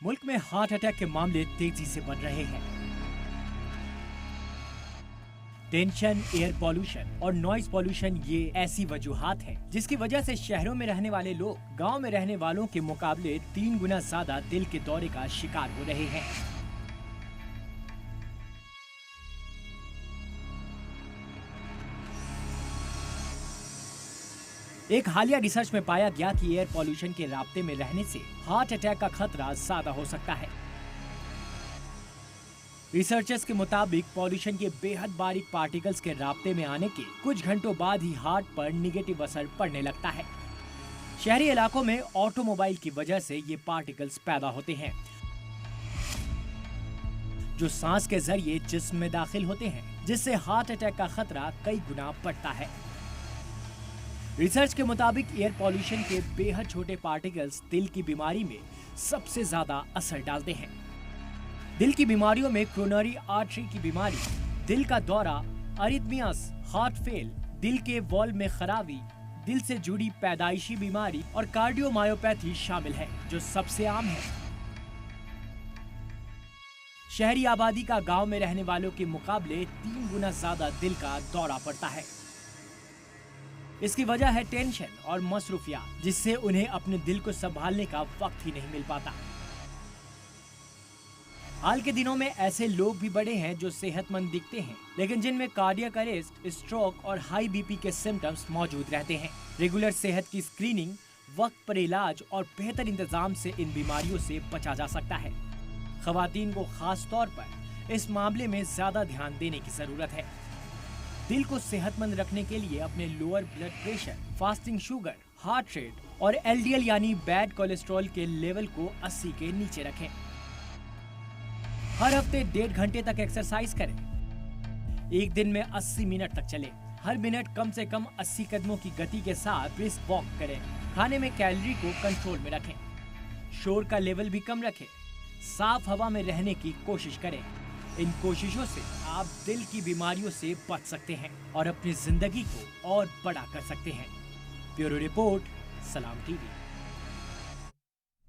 मुल्क में heart attack के मामले तेजी से बढ़ रहे हैं। टेंशन, एयर पॉल्यूशन और नॉइज पॉल्यूशन ये ऐसी वजूहात हैं जिसकी वजह से शहरों में रहने वाले लोग गांव में रहने वालों के मुकाबले 3 गुना ज्यादा दिल के दौरे का शिकार हो रहे हैं। एक हालिया रिसर्च में पाया गया कि एयर पॉल्यूशन के राब्ते में रहने से हार्ट अटैक का खतरा ज्यादा हो सकता है। रिसर्चर्स के मुताबिक पॉल्यूशन के बेहद बारीक पार्टिकल्स के राब्ते में आने के कुछ घंटों बाद ही हार्ट पर निगेटिव असर पड़ने लगता है। शहरी इलाकों में ऑटोमोबाइल की वजह से ये पार्टिकल्स पैदा होते हैं, जो सांस के जरिए जिस्म में दाखिल होते हैं, जिससे हार्ट अटैक का खतरा कई गुना बढ़ता है। रिसर्च के मुताबिक एयर पॉल्यूशन के बेहद छोटे पार्टिकल्स दिल की बीमारी में सबसे ज्यादा असर डालते हैं। दिल की बीमारियों में क्रोनरी आर्टरी की बीमारी, दिल का दौरा, अरिथमियास, हार्ट फेल, दिल के वॉल्व में खराबी, दिल से जुड़ी पैदाइशी बीमारी और कार्डियोमायोपैथी शामिल है, जो सबसे आम है। शहरी आबादी का गांव में रहने वालों के मुकाबले 3 गुना ज्यादा दिल का दौरा पड़ता है। इसकी वजह है टेंशन और मसरूफियात, जिससे उन्हें अपने दिल को संभालने का वक्त ही नहीं मिल पाता। हाल के दिनों में ऐसे लोग भी बढ़े हैं जो सेहतमंद दिखते हैं, लेकिन जिनमें कार्डियक अरेस्ट, स्ट्रोक और हाई बीपी के सिम्टम्स मौजूद रहते हैं। रेगुलर सेहत की स्क्रीनिंग, वक्त पर इलाज और बेहतर इंतजाम से इन बीमारियों से बचा जा सकता है। खवातीन को खास तौर पर इस मामले में ज्यादा ध्यान देने की जरूरत है। दिल को सेहतमंद रखने के लिए अपने lower blood pressure, fasting sugar, heart rate और एलडीएल यानी बैड कोलेस्ट्रॉल के लेवल को 80 के नीचे रखें। हर हफ्ते 1.5 घंटे तक एक्सरसाइज करें। एक दिन में 80 मिनट तक चलें। हर मिनट कम से कम 80 कदमों की गति के साथ ब्रिस्क वॉक करें। खाने में कैलोरी को कंट्रोल में रखें। शोर का लेवल भी कम रखें। साफ हवा में रहने की कोशिश करें। इन कोशिशों से आप दिल की बीमारियों से बच सकते हैं और अपनी जिंदगी को और बड़ा कर सकते हैं। ब्यूरो रिपोर्ट, सलाम टीवी।